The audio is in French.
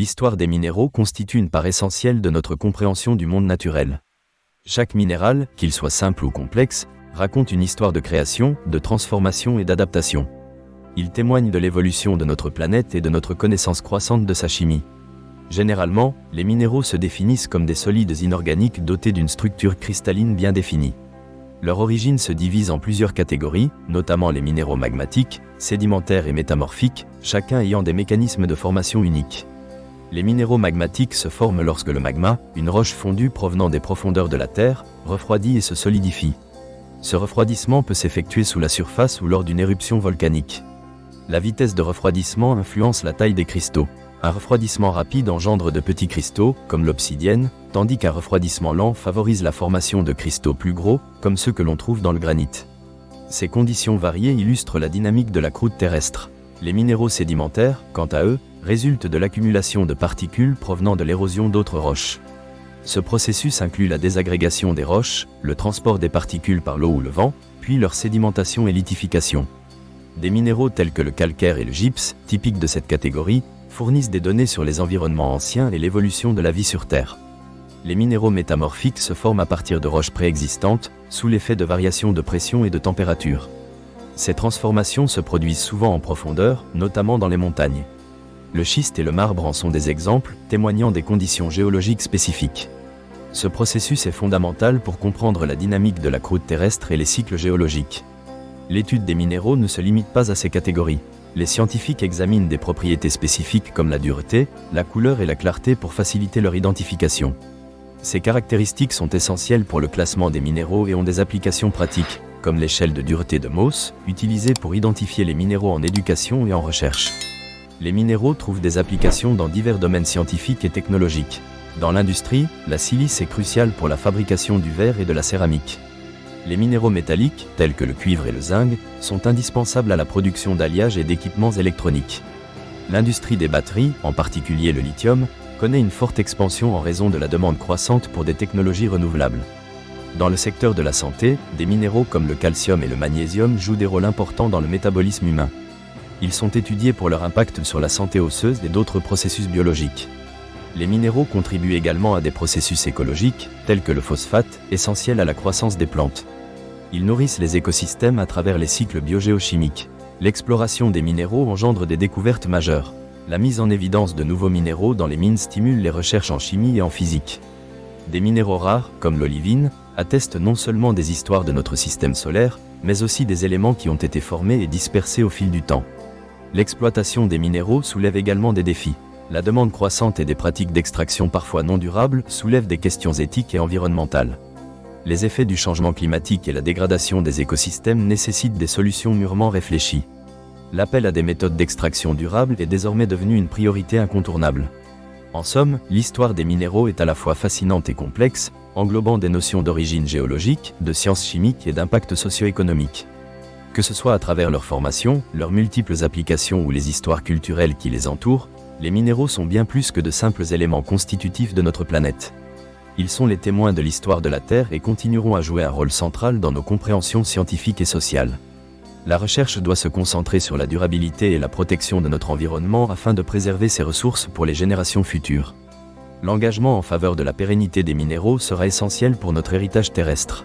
l'histoire des minéraux constitue une part essentielle de notre compréhension du monde naturel. Chaque minéral, qu'il soit simple ou complexe, raconte une histoire de création, de transformation et d'adaptation. Il témoigne de l'évolution de notre planète et de notre connaissance croissante de sa chimie. Généralement, les minéraux se définissent comme des solides inorganiques dotés d'une structure cristalline bien définie. Leur origine se divise en plusieurs catégories, notamment les minéraux magmatiques, sédimentaires et métamorphiques, chacun ayant des mécanismes de formation uniques. Les minéraux magmatiques se forment lorsque le magma, une roche fondue provenant des profondeurs de la Terre, refroidit et se solidifie. Ce refroidissement peut s'effectuer sous la surface ou lors d'une éruption volcanique. La vitesse de refroidissement influence la taille des cristaux. Un refroidissement rapide engendre de petits cristaux, comme l'obsidienne, tandis qu'un refroidissement lent favorise la formation de cristaux plus gros, comme ceux que l'on trouve dans le granit. Ces conditions variées illustrent la dynamique de la croûte terrestre. Les minéraux sédimentaires, quant à eux, résultent de l'accumulation de particules provenant de l'érosion d'autres roches. Ce processus inclut la désagrégation des roches, le transport des particules par l'eau ou le vent, puis leur sédimentation et lithification. Des minéraux tels que le calcaire et le gypse, typiques de cette catégorie, fournissent des données sur les environnements anciens et l'évolution de la vie sur Terre. Les minéraux métamorphiques se forment à partir de roches préexistantes, sous l'effet de variations de pression et de température. Ces transformations se produisent souvent en profondeur, notamment dans les montagnes. Le schiste et le marbre en sont des exemples, témoignant des conditions géologiques spécifiques. Ce processus est fondamental pour comprendre la dynamique de la croûte terrestre et les cycles géologiques. L'étude des minéraux ne se limite pas à ces catégories. Les scientifiques examinent des propriétés spécifiques comme la dureté, la couleur et la clarté pour faciliter leur identification. Ces caractéristiques sont essentielles pour le classement des minéraux et ont des applications pratiques, comme l'échelle de dureté de Mohs, utilisée pour identifier les minéraux en éducation et en recherche. Les minéraux trouvent des applications dans divers domaines scientifiques et technologiques. Dans l'industrie, la silice est cruciale pour la fabrication du verre et de la céramique. Les minéraux métalliques, tels que le cuivre et le zinc, sont indispensables à la production d'alliages et d'équipements électroniques. L'industrie des batteries, en particulier le lithium, connaît une forte expansion en raison de la demande croissante pour des technologies renouvelables. Dans le secteur de la santé, des minéraux comme le calcium et le magnésium jouent des rôles importants dans le métabolisme humain. Ils sont étudiés pour leur impact sur la santé osseuse et d'autres processus biologiques. Les minéraux contribuent également à des processus écologiques, tels que le phosphate, essentiel à la croissance des plantes. Ils nourrissent les écosystèmes à travers les cycles biogéochimiques. L'exploration des minéraux engendre des découvertes majeures. La mise en évidence de nouveaux minéraux dans les mines stimule les recherches en chimie et en physique. Des minéraux rares, comme l'olivine, attestent non seulement des histoires de notre système solaire, mais aussi des éléments qui ont été formés et dispersés au fil du temps. L'exploitation des minéraux soulève également des défis. La demande croissante et des pratiques d'extraction parfois non durables soulèvent des questions éthiques et environnementales. Les effets du changement climatique et la dégradation des écosystèmes nécessitent des solutions mûrement réfléchies. L'appel à des méthodes d'extraction durables est désormais devenu une priorité incontournable. En somme, l'histoire des minéraux est à la fois fascinante et complexe, englobant des notions d'origine géologique, de sciences chimiques et d'impact socio-économique. Que ce soit à travers leur formation, leurs multiples applications ou les histoires culturelles qui les entourent, les minéraux sont bien plus que de simples éléments constitutifs de notre planète. Ils sont les témoins de l'histoire de la Terre et continueront à jouer un rôle central dans nos compréhensions scientifiques et sociales. La recherche doit se concentrer sur la durabilité et la protection de notre environnement afin de préserver ces ressources pour les générations futures. L'engagement en faveur de la pérennité des minéraux sera essentiel pour notre héritage terrestre.